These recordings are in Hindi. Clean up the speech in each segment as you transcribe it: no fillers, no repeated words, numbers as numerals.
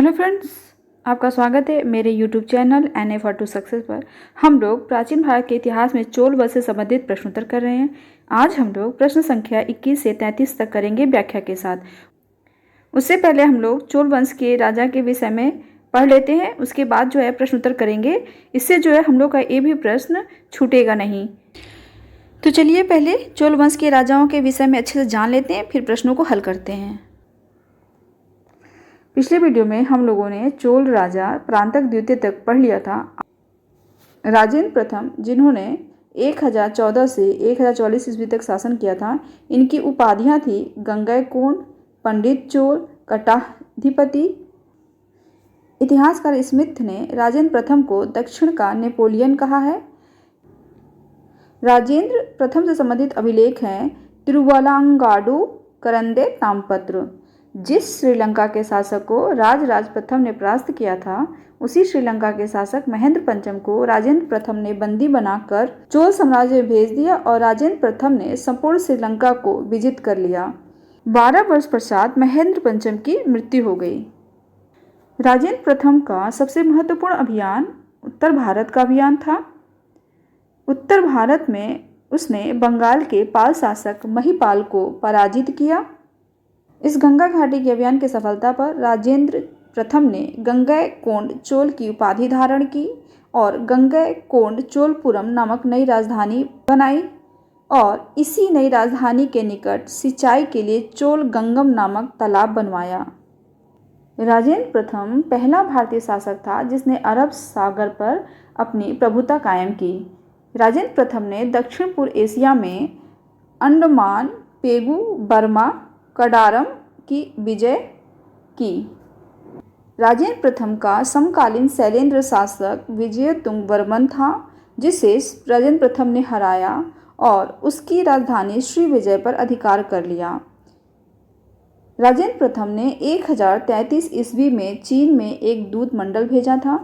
हेलो फ्रेंड्स, आपका स्वागत है मेरे YouTube channel N A for to success पर। हम लोग प्राचीन भारत के इतिहास में चोल वंश से संबंधित प्रश्नोत्तर कर रहे हैं। आज हम लोग प्रश्न संख्या 21 से 33 तक करेंगे व्याख्या के साथ। उससे पहले हम लोग चोल वंश के राजा के विषय में पढ़ लेते हैं, उसके बाद जो है प्रश्नोत्तर करेंगे। इससे जो है हम लोग का ये भी प्रश्न छूटेगा नहीं। तो चलिए पहले चोल वंश के राजाओं के विषय में अच्छे से जान लेते हैं, फिर प्रश्नों को हल करते हैं। पिछले वीडियो में हम लोगों ने चोल राजा परांतक द्वितीय तक पढ़ लिया था। राजेंद्र प्रथम, जिन्होंने 1014 से 1044 ईस्वी तक शासन किया था, इनकी उपाधियां थी गंगैकोंड, पंडित चोल, कटाधिपति। इतिहासकार स्मिथ ने राजेंद्र प्रथम को दक्षिण का नेपोलियन कहा है। राजेंद्र प्रथम से संबंधित अभिलेख हैं तिरुवलांगाडु करंदे ताम्रपत्र। जिस श्रीलंका के शासक को राजराज प्रथम ने परास्त किया था, उसी श्रीलंका के शासक महेंद्र पंचम को राजेंद्र प्रथम ने बंदी बनाकर चोल साम्राज्य में भेज दिया और राजेंद्र प्रथम ने संपूर्ण श्रीलंका को विजित कर लिया। 12 वर्ष पश्चात महेंद्र पंचम की मृत्यु हो गई। राजेंद्र प्रथम का सबसे महत्वपूर्ण अभियान उत्तर भारत का अभियान था। उत्तर भारत में उसने बंगाल के पाल शासक महिपाल को पराजित किया। इस गंगा घाटी के अभियान की सफलता पर राजेंद्र प्रथम ने गंगैकोंड चोल की उपाधि धारण की और गंगैकोंड चोलपुरम नामक नई राजधानी बनाई और इसी नई राजधानी के निकट सिंचाई के लिए चोल गंगम नामक तालाब बनवाया। राजेंद्र प्रथम पहला भारतीय शासक था जिसने अरब सागर पर अपनी प्रभुता कायम की। राजेंद्र प्रथम ने दक्षिण पूर्व एशिया में अंडमान, पेगु, बर्मा, कडारम की विजय की। राजेंद्र प्रथम का समकालीन शैलेंद्र शासक विजयतुंग वर्मन था, जिसे राजेंद्र प्रथम ने हराया और उसकी राजधानी श्रीविजय पर अधिकार कर लिया। राजेंद्र प्रथम ने 1033 ईस्वी में चीन में एक दूत मंडल भेजा था।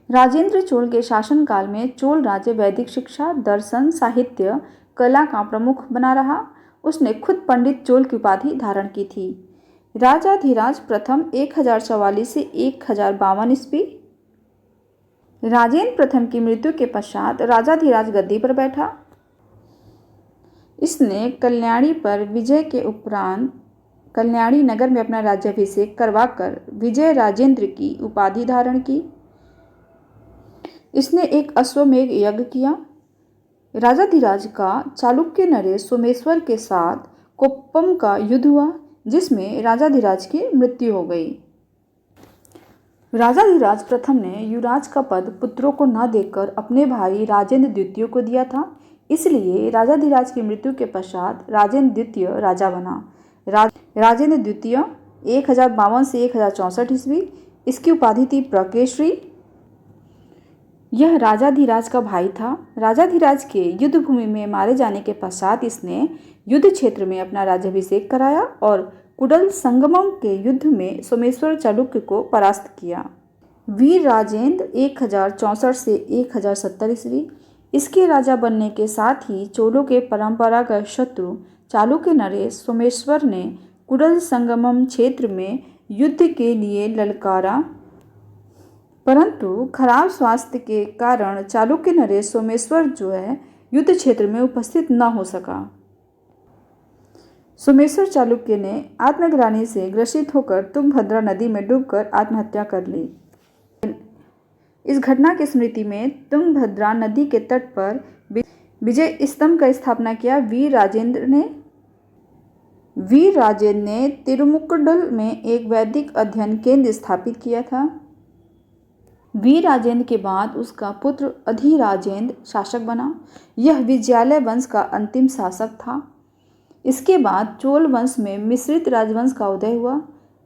राजेंद्र चोल के शासनकाल में चोल राज्य वैदिक शिक्षा, दर्शन, साहित्य, कला का प्रमुख बना रहा। उसने खुद पंडित चोल की उपाधि धारण की थी। राजाधिराज प्रथम 1044 से 1052 ईस्वी। राजेंद्र प्रथम की मृत्यु के पश्चात राजाधिराज गद्दी पर बैठा। इसने कल्याणी पर विजय के उपरांत कल्याणी नगर में अपना राज्याभिषेक करवाकर विजय राजेंद्र की उपाधि धारण की। इसने एक अश्वमेध यज्ञ किया। राजाधिराज का चालुक्य नरेश सोमेश्वर के साथ कोप्पम का युद्ध हुआ, जिसमें राजाधिराज की मृत्यु हो गई। राजाधिराज प्रथम ने युवराज का पद पुत्रों को न देकर अपने भाई राजेंद्र द्वितीय को दिया था। इसलिए राजाधिराज की मृत्यु के पश्चात राजेंद्र द्वितीय राजा बना। राजेंद्र द्वितीय 1052 से 1064 ईस्वी। इसकी उपाधि थी प्रकेशरी। यह राजाधिराज का भाई था। राजाधिराज के युद्ध भूमि में मारे जाने के पश्चात इसने युद्ध क्षेत्र में अपना राज्याभिषेक कराया और कुडल संगमम के युद्ध में सोमेश्वर चालुक्य को परास्त किया। वीर राजेंद्र 1064 से 1070 ईस्वी। इसके राजा बनने के साथ ही चोलों के परंपरागत शत्रु चालुक्य नरेश सोमेश्वर ने कुडल संगमम क्षेत्र में युद्ध के लिए ललकारा, परंतु खराब स्वास्थ्य के कारण चालुक्य नरेश सोमेश्वर जो है युद्ध क्षेत्र में उपस्थित न हो सका। सोमेश्वर चालुक्य ने आत्मग्लानि से ग्रसित होकर तुंगभद्रा नदी में डूबकर आत्महत्या कर ली। इस घटना की स्मृति में तुंगभद्रा नदी के तट पर विजय स्तंभ का स्थापना किया। वीर राजेंद्र ने तिरुमुक्कुडल में एक वैदिक अध्ययन केंद्र स्थापित किया था। वीर राजेंद्र के बाद उसका पुत्र अधिराजेंद्र शासक बना। यह विजयालय वंश का अंतिम शासक था। इसके बाद चोल वंश में मिश्रित राजवंश का उदय हुआ,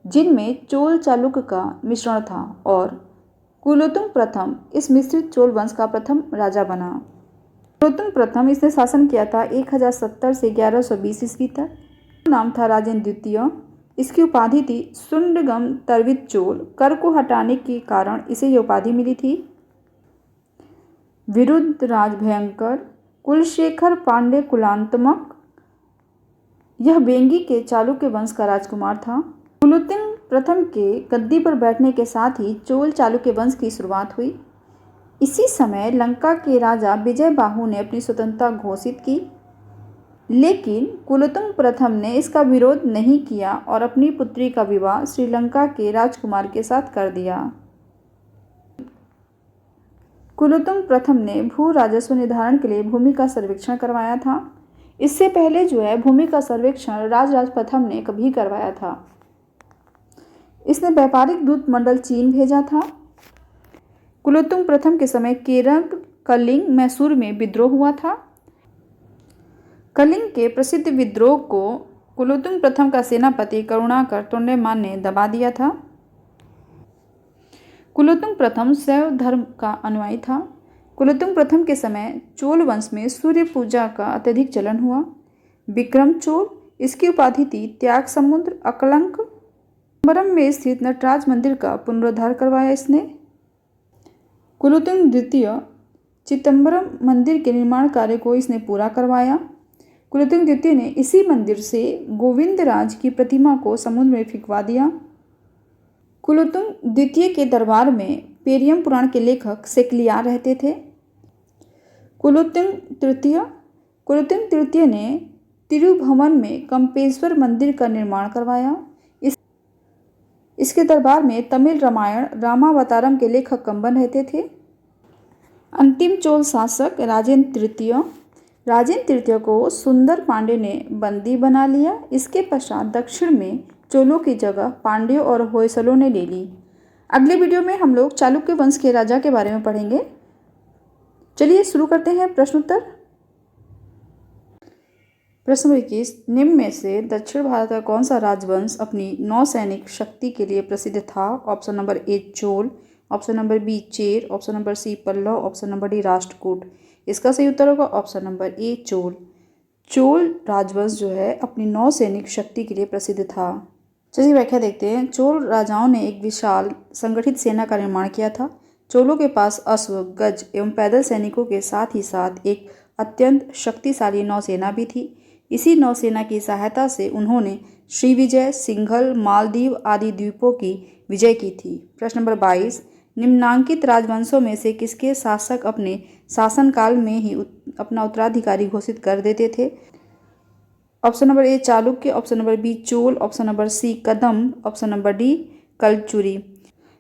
जिनमें चोल चालुक्य का मिश्रण था और कुलोत्तुंग प्रथम इस मिश्रित चोल वंश का प्रथम राजा बना। कुलोत्तुंग प्रथम इसने शासन किया था 1070 से 1120 ईस्वी तक। नाम था राजेंद्र द्वितीय। इसकी उपाधि थी सुंडगम तरवित चोल। कर को हटाने के कारण इसे यह उपाधि मिली थी। विरुद्ध राज भयंकर, कुलशेखर पांडे कुलांतमक। यह बेंगी के चालुक्य वंश का राजकुमार था। कुलोत्तुंग प्रथम के गद्दी पर बैठने के साथ ही चोल चालुक्य वंश की शुरुआत हुई। इसी समय लंका के राजा विजय बाहु ने अपनी स्वतंत्रता घोषित की, लेकिन कुलोत्तुंग प्रथम ने इसका विरोध नहीं किया और अपनी पुत्री का विवाह श्रीलंका के राजकुमार के साथ कर दिया। कुलोत्तुंग प्रथम ने भू राजस्व निर्धारण के लिए भूमि का सर्वेक्षण करवाया था। इससे पहले भूमि का सर्वेक्षण राजराज प्रथम ने कभी करवाया था। इसने व्यापारिक दूत मंडल चीन भेजा था। कुलोत्तुंग प्रथम के समय केरल, कलिंग, मैसूर में विद्रोह हुआ था। कलिंग के प्रसिद्ध विद्रोह को कुलोत्तुंग प्रथम का सेनापति करुणाकर तोंडैमान ने दबा दिया था। कुलोत्तुंग प्रथम शैव धर्म का अनुयायी था। कुलोत्तुंग प्रथम के समय चोल वंश में सूर्य पूजा का अत्यधिक चलन हुआ। विक्रम चोल, इसकी उपाधि थी त्याग समुद्र अकलंक। चिदम्बरम में स्थित नटराज मंदिर का पुनरुद्धार करवाया इसने। कुलोत्तुंग द्वितीय चिदम्बरम मंदिर के निर्माण कार्य को इसने पूरा करवाया। कुलोत्तुंग द्वितीय ने इसी मंदिर से गोविंदराज की प्रतिमा को समुद्र में फेंकवा दिया। कुलोत्तुंग द्वितीय के दरबार में पेरियम पुराण के लेखक सेकलियार रहते थे। कुलोत्तुंग तृतीय ने तिरुभवन में कंपेश्वर मंदिर का निर्माण करवाया। इसके दरबार में तमिल रामायण रामावतारम के लेखक कंबन रहते थे। अंतिम चोल शासक राजेंद्र तृतीय को सुंदर पांड्य ने बंदी बना लिया। इसके पश्चात दक्षिण में चोलों की जगह पांड्यों और होयसलों ने ले ली। अगले वीडियो में हम लोग चालुक्य वंश के राजा के बारे में पढ़ेंगे। चलिए शुरू करते हैं प्रश्नोत्तर। प्रश्न नंबर 21, निम्न में से दक्षिण भारत का कौन सा राजवंश अपनी नौसैनिक शक्ति के लिए प्रसिद्ध था? Option number A Chola, option number B Chera, option number C Pallava, option number D Rashtrakuta. इसका सही उत्तर होगा option number A Chola. Chola राजवंश अपनी नौसैनिक शक्ति के लिए प्रसिद्ध था। चलिए व्याख्या देखते हैं। चोल राजाओं ने एक विशाल संगठित सेना का निर्माण किया था। चोलों के पास अश्व, गज एवं पैदल सैनिकों के साथ ही साथ एक अत्यंत शक्तिशाली नौसेना भी थी। इसी नौसेना की सहायता से उन्होंने श्रीविजय, सिंघल, मालदीव आदि द्वीपों की विजय की थी। प्रश्न नंबर 22, निम्नांकित राजवंशों में से किसके शासक अपने शासनकाल में ही अपना उत्तराधिकारी घोषित कर देते थे? Option number A Chalukya, option number B Chola, option number C Kadam, option number D Kalachuri.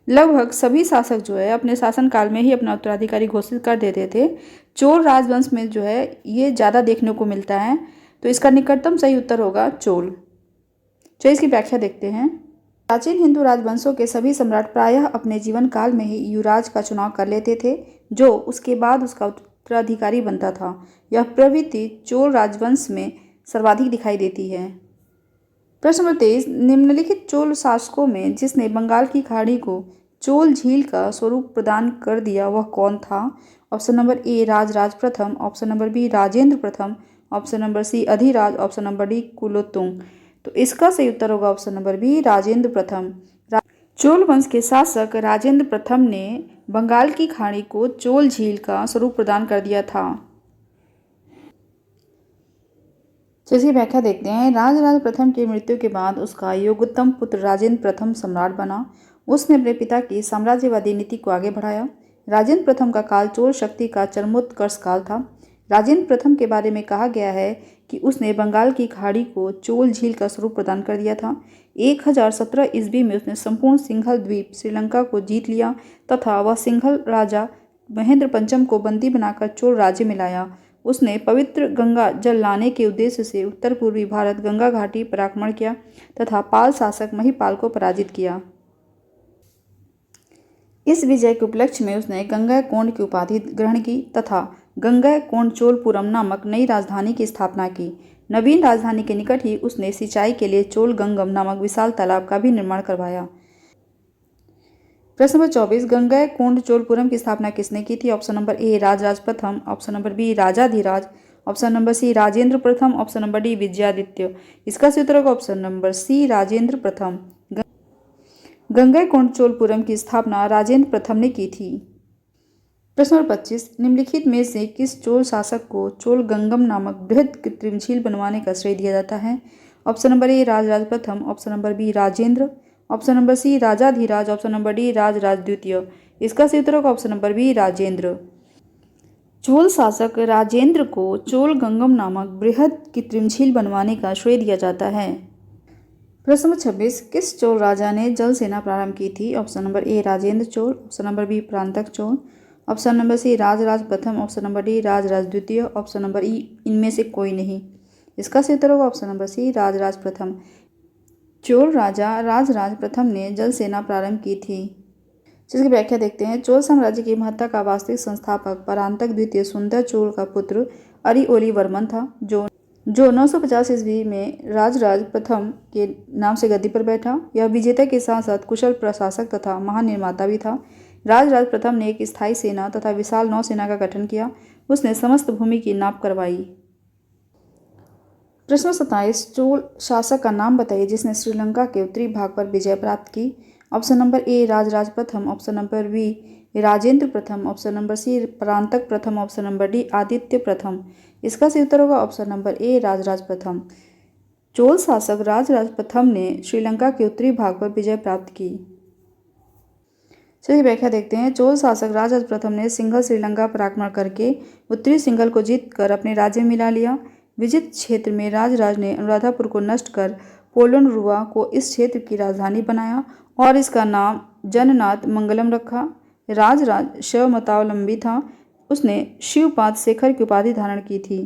लगभग सभी शासक अपने शासनकाल में ही अपना उत्तराधिकारी घोषित कर देते थे। चोल राजवंश में ये ज़्यादा देखने को मिलता है, तो इसका निकटतम सही उत्तर होगा चोल। चलिए इसकी व्याख्या देखते हैं। प्राचीन हिंदू राजवंशों के सभी सम्राट प्रायः अपने जीवन काल में ही युवराज का चुनाव कर लेते थे, जो उसके बाद उसका उत्तराधिकारी बनता था। यह प्रवृत्ति चोल राजवंश में सर्वाधिक दिखाई देती है। प्रश्न नंबर 23, निम्नलिखित चोल शासकों में जिसने बंगाल की खाड़ी को चोल झील का स्वरूप प्रदान कर दिया वह कौन था? ऑप्शन नंबर ए राजराज प्रथम, ऑप्शन नंबर बी राजेंद्र प्रथम, option number C Adhiraj, option number D Kulottunga. तो इसका सही उत्तर होगा ऑप्शन नंबर बी राजेंद्र प्रथम। चोल वंश के शासक राजेंद्र प्रथम ने बंगाल की खाड़ी को चोल झील का स्वरूप प्रदान कर दिया था। इसकी व्याख्या देखते हैं। राजराज प्रथम की मृत्यु के बाद उसका योग्यतम पुत्र राजेंद्र प्रथम सम्राट बना। उसने अपने पिता की साम्राज्यवादी नीति को आगे बढ़ाया। राजेंद्र प्रथम का काल चोल शक्ति का चरमोत्कर्ष काल था। राजेंद्र प्रथम के बारे में कहा गया है कि उसने बंगाल की खाड़ी को चोल झील का स्वरूप प्रदान कर दिया था। 1017 ईस्वी में उसने संपूर्ण सिंघल द्वीप श्रीलंका को जीत लिया तथा वह सिंघल राजा महेंद्र पंचम को बंदी बनाकर चोल राज्य में लाया। उसने पवित्र गंगा जल लाने के उद्देश्य से उत्तर पूर्वी भारत गंगा घाटी पर आक्रमण किया तथा पाल शासक महिपाल को पराजित किया। इस विजय के उपलक्ष्य में उसने गंगैकोंड की उपाधि ग्रहण की तथा गंगैकोंड चोलपुरम नामक नई राजधानी की स्थापना की। नवीन राजधानी के निकट ही उसने सिंचाई के लिए चोल गंगम नामक विशाल तालाब का भी निर्माण करवाया। प्रश्न नंबर 24, गंगैकोंड चोलपुरम की स्थापना किसने की थी? ऑप्शन नंबर ए राजराज प्रथम, option number B Rajadhiraj, option number C Rajendra प्रथम, ऑप्शन नंबर डी विजयादित्य। इसका सही उत्तर होगा ऑप्शन नंबर सी राजेंद्र प्रथम। गंगैकोंड चोलपुरम की स्थापना राजेंद्र प्रथम ने की थी। प्रश्न नंबर 25, निम्नलिखित में से किस चोल शासक को चोल गंगम नामक बृहद कृत्रिम झील बनवाने का श्रेय दिया जाता है? ऑप्शन नंबर ए राजराज प्रथम, option number B Rajendra, option number C Rajadhiraj, option number D Rajaraja द्वितीय। इसका सही उत्तर होगा option number B Rajendra. Chola शासक राजेंद्र को चोल गंगम नामक बृहद कृत्रिम झील बनवाने का श्रेय दिया जाता है। प्रश्न नंबर 26, किस चोल राजा ने जल सेना प्रारंभ की थी? Option number A Rajendra Chola, option number B Parantaka Chola, option number C Rajaraja प्रथम, ऑप्शन नंबर डी राजराज द्वितीय, ऑप्शन नंबर ई इनमें से कोई नहीं। इसका सही उत्तर होगा ऑप्शन नंबर सी राजराज प्रथम। चोल राजा राजराज प्रथम ने जल सेना प्रारंभ की थी। जिसकी व्याख्या देखते हैं। चोल साम्राज्य की महत्ता का वास्तविक संस्थापक परांतक द्वितीय सुंदर चोल का पुत्र अरिओली वर्मन था, जो 950 ईस्वी में राजराज प्रथम के नाम से गद्दी पर बैठा। यह विजेता के साथ साथ कुशल प्रशासक तथा महान निर्माता भी था। राजराज प्रथम ने एक स्थायी सेना तथा विशाल नौसेना का गठन किया। उसने समस्त भूमि की नाप करवाई। प्रश्न 27, चोल शासक का नाम बताइए जिसने श्रीलंका के उत्तरी भाग पर विजय प्राप्त की। ऑप्शन नंबर ए राजराज प्रथम, ऑप्शन नंबर बी राजेंद्र प्रथम, ऑप्शन नंबर सी परांतक प्रथम, ऑप्शन नंबर डी आदित्य प्रथम। इसका सही उत्तर होगा ऑप्शन नंबर ए राजराज प्रथम। चोल शासक राजराज प्रथम ने श्रीलंका के उत्तरी भाग पर विजय प्राप्त की। चलिए व्याख्या देखते हैं। चोल शासक राजराज प्रथम ने सिंघल श्रीलंका पर आक्रमण करके उत्तरी सिंघल को जीतकर अपने राज्य में मिला लिया। विजित क्षेत्र में राजराज ने अनुराधापुर को नष्ट कर पोलनरुवा को इस क्षेत्र की राजधानी बनाया और इसका नाम जननाथ मंगलम रखा। राजराज शैवमतावलंबी था। उसने शिवपाद शेखर की उपाधि धारण की थी।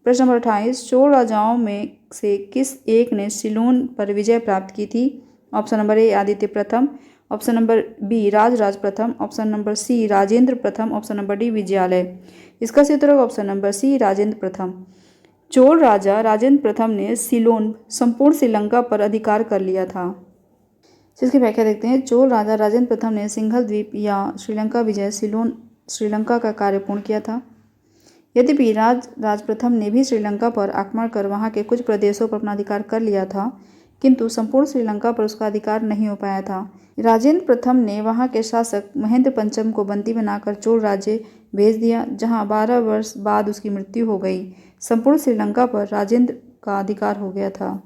प्रश्न नंबर 28, चोल राजाओं में से किस एक ने सिलोन पर विजय प्राप्त की थी? ऑप्शन नंबर ए आदित्य प्रथम, ऑप्शन नंबर बी राजराज प्रथम, ऑप्शन नंबर सी राजेंद्र प्रथम, ऑप्शन नंबर डी विजयालय। इसका सही उत्तर होगा ऑप्शन नंबर सी राजेंद्र प्रथम। चोल राजा राजेंद्र प्रथम ने सिलोन संपूर्ण श्रीलंका पर अधिकार कर लिया था। जिसकी व्याख्या देखते हैं। चोल राजा राजेंद्र प्रथम ने सिंघल द्वीप या श्रीलंका विजय सिलोन श्रीलंका का कार्य पूर्ण किया था। यद्यपि राज प्रथम ने भी श्रीलंका पर आक्रमण कर वहां के कुछ प्रदेशों पर अपना अधिकार कर लिया था, किंतु संपूर्ण श्रीलंका पर उसका अधिकार नहीं हो पाया था। राजेंद्र प्रथम ने वहां के शासक महेंद्र पंचम को बंदी बनाकर चोल राज्य भेज दिया, जहां 12 वर्ष बाद उसकी मृत्यु हो गई। संपूर्ण श्रीलंका पर राजेंद्र का अधिकार हो गया था।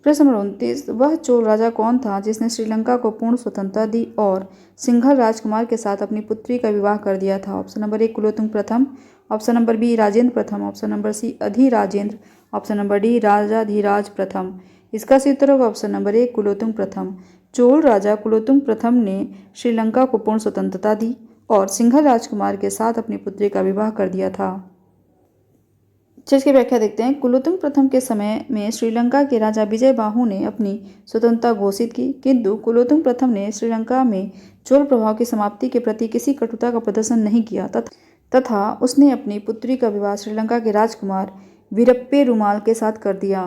प्रश्न नंबर 29, वह चोल राजा कौन था जिसने श्रीलंका को पूर्ण स्वतंत्रता दी और सिंघल राजकुमार के साथ अपनी पुत्री का विवाह कर दिया था? ऑप्शन नंबर ए कुलोत्तुंग प्रथम, ऑप्शन नंबर बी राजेंद्र प्रथम, option number C Adhirajendra, option number D Rajadhiraj प्रथम। इसका सही उत्तर होगा ऑप्शन नंबर ए कुलोत्तुंग प्रथम। चोल राजा कुलोत्तुंग प्रथम ने श्रीलंका को पूर्ण स्वतंत्रता दी और सिंघल राजकुमार के साथ अपनी पुत्री का विवाह कर दिया था। जिसकी व्याख्या देखते हैं। कुलोत्तुंग प्रथम के समय में श्रीलंका के राजा विजय बाहु ने अपनी स्वतंत्रता घोषित की, किंतु कुलोत्तुंग प्रथम ने श्रीलंका में चोल प्रभाव की समाप्ति के प्रति किसी कटुता का प्रदर्शन नहीं किया तथा उसने अपनी पुत्री का विवाह श्रीलंका के राजकुमार वीरप्पे रुमाल के साथ कर दिया।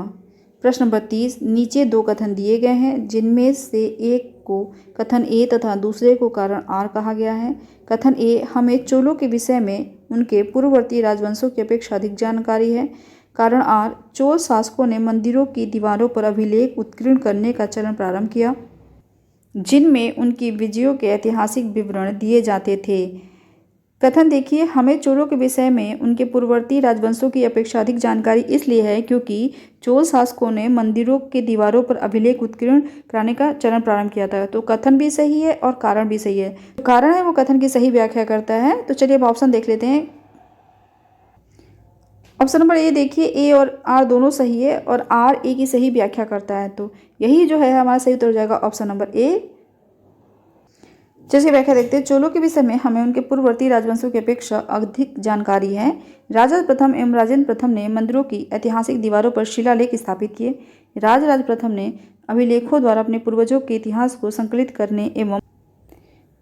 प्रश्न नंबर 30, नीचे दो कथन दिए गए हैं जिनमें से एक को कथन ए तथा दूसरे को कारण आर कहा गया है। कथन ए, हमें चोलों के विषय में उनके पूर्ववर्ती राजवंशों की अपेक्षा अधिक जानकारी है। कारण आर, चोल शासकों ने मंदिरों की दीवारों पर अभिलेख उत्कीर्ण करने का चलन प्रारंभ किया जिनमें उनकी विजयों के ऐतिहासिक विवरण दिए जाते थे। कथन देखिए, हमें चोलों के विषय में उनके पूर्ववर्ती राजवंशों की अपेक्षा अधिक जानकारी इसलिए है क्योंकि चोल शासकों ने मंदिरों के दीवारों पर अभिलेख उत्कीर्ण कराने का चलन प्रारंभ किया था। तो कथन भी सही है और कारण भी सही है। तो कारण है वो कथन की सही व्याख्या करता है। तो चलिए अब ऑप्शन देख लेते हैं। ऑप्शन नंबर ए देखिए, ए और आर दोनों सही है और आर ए की सही व्याख्या करता है, तो यही जो है हमारा सही उत्तर हो जाएगा ऑप्शन नंबर ए। जिसकी व्याख्या देखते हैं। चोलों के विषय में हमें उनके पूर्ववर्ती राजवंशों की अपेक्षा अधिक जानकारी है। राजा प्रथम एवं राजेंद्र प्रथम ने मंदिरों की ऐतिहासिक दीवारों पर शिलालेख स्थापित किए। राजराज प्रथम ने अभिलेखों द्वारा अपने पूर्वजों के इतिहास को संकलित करने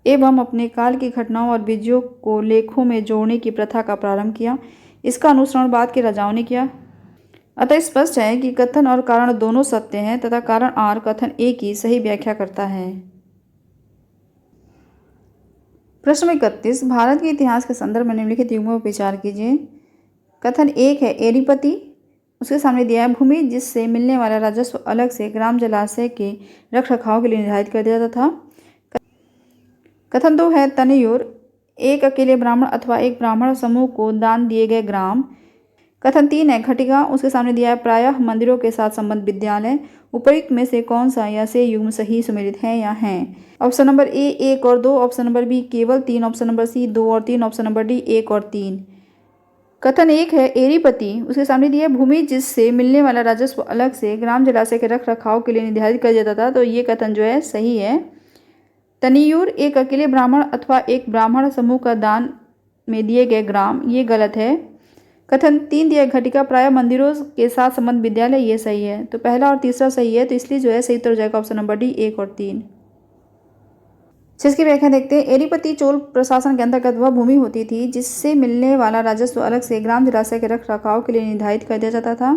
एवं अपने काल की घटनाओं और विजयों को लेखों में जोड़ने की प्रथा का प्रारंभ किया। इसका अनुसरण बाद के राजाओं ने किया। अतः स्पष्ट है कि कथन और कारण दोनों सत्य हैं तथा कारण आर कथन ए की सही व्याख्या करता है। प्रश्न 31, भारत के इतिहास के संदर्भ में निम्नलिखित युग्मों पर विचार कीजिए। कथन एक है एरीपति, उसके सामने दिया है भूमि जिससे मिलने वाला राजस्व अलग से ग्राम जलाशय के रखरखाव के लिए निर्धारित कर दिया जाता था। कथन 2 है तनयूर, एक अकेले ब्राह्मण अथवा एक ब्राह्मण समूह को दान दिए गए ग्राम। कथन 3 है घटिका, उसके सामने दिया है प्रायः मंदिरों के साथ संबद्ध विद्यालय। उपयुक्त में से कौन सा या से युग्म सही सुमेलित है या हैं? ऑप्शन नंबर ए 1 और 2, ऑप्शन नंबर बी केवल 3, ऑप्शन नंबर सी 2 और 3, ऑप्शन नंबर डी 1 और 3। कथन 1 है एरीपति, उसके सामने दिया है भूमि जिससे मिलने वाला राजस्व अलग से ग्राम जलाशय के रख रखाव के लिए निर्धारित किया जाता था, तो ये कथन जो है सही है। तनियूर एक अकेले ब्राह्मण अथवा एक ब्राह्मण समूह का दान में दिए गए ग्राम, ये गलत है। कथन 3 दिया घटिका प्राय मंदिरों के साथ संबंध विद्यालय, ये सही है। तो पहला और तीसरा सही है, तो इसलिए जो है सही उत्तर हो जाएगा ऑप्शन नंबर डी 1 और 3। इसकी व्याख्या देखते हैं। एरीपति चोल प्रशासन के अंतर्गत वह भूमि होती थी जिससे मिलने वाला राजस्व अलग से ग्राम जलाशय के रख रखाव के लिए निर्धारित कर दिया जाता था।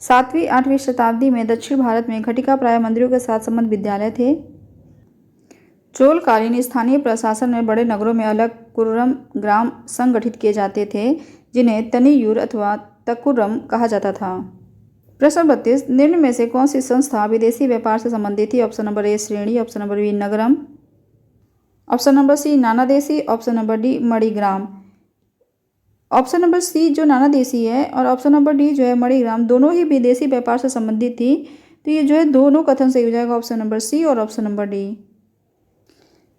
7वीं 8वीं शताब्दी में दक्षिण भारत में घटिका प्राय मंदिरों के साथ संबंध विद्यालय थे। चोलकालीन स्थानीय प्रशासन में बड़े नगरों में अलग कुर्रम ग्राम संगठित किए जाते थे, जिन्हें तनियूर अथवा तकुर्रम कहा जाता था। प्रश्न 32, निम्न में से कौन सी संस्था विदेशी व्यापार से संबंधित थी? ऑप्शन नंबर ए श्रेणी, option number B Nagaram, option number C Nanadeshi, option number D Manigram. Option number C जो नानादेशी है और ऑप्शन नंबर डी जो है मणिग्राम, दोनों ही विदेशी व्यापार से संबंधित थी, तो ये जो है दोनों कथन सही हो जाएगा, ऑप्शन नंबर सी और ऑप्शन नंबर डी।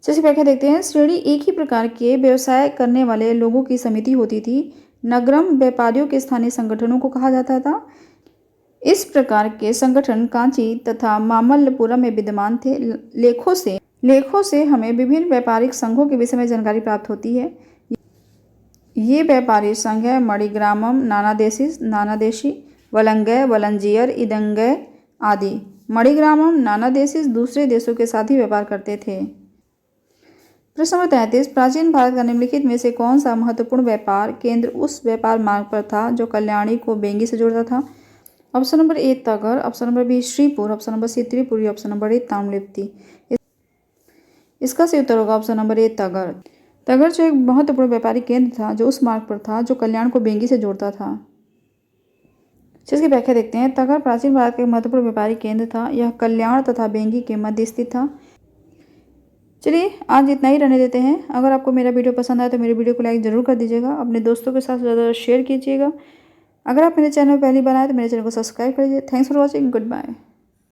जैसे व्याख्या देखते हैं। श्रेणी एक ही प्रकार के व्यवसाय करने वाले लोगों की समिति होती थी। नगरम व्यापारियों के स्थानीय संगठनों को कहा जाता था। इस प्रकार के संगठन कांची तथा मामल्लपुरम में विद्यमान थे। लेखों से हमें विभिन्न व्यापारिक संघों के विषय में जानकारी प्राप्त होती है। ये व्यापारी संघ है मणिग्रामम, नानादेशी, वलंगय, वलंजियर, इदंगय आदि। मणिग्रामम नानादेशी दूसरे देशों के साथ ही व्यापार करते थे। प्रश्न नंबर 33, प्राचीन भारत का निम्नलिखित में से कौन सा महत्वपूर्ण व्यापार केंद्र उस व्यापार मार्ग पर था जो कल्याणी को बेंगी से जोड़ता था? Option number A Tagara, option number B Shripur, option number C Tripuri, option number A Tamralipti. इसका सही उत्तर होगा ऑप्शन नंबर ए तगर। तगर जो एक महत्वपूर्ण व्यापारिक केंद्र था जो उस मार्ग पर था जो कल्याण को बेंगी से जोड़ता था। इसकी व्याख्या देखते हैं। तगर प्राचीन भारत का एक महत्वपूर्ण व्यापारिक केंद्र था। यह कल्याण तथा बेंगी के मध्य स्थित था। चलिए आज इतना ही रहने देते हैं। अगर आपको मेरा वीडियो पसंद आए तो मेरे वीडियो को लाइक ज़रूर कर दीजिएगा, अपने दोस्तों के साथ ज़्यादा शेयर कीजिएगा। अगर आप मेरे चैनल पर पहली बार आए तो मेरे चैनल को सब्सक्राइब कर लीजिए। Thanks for watching, good bye.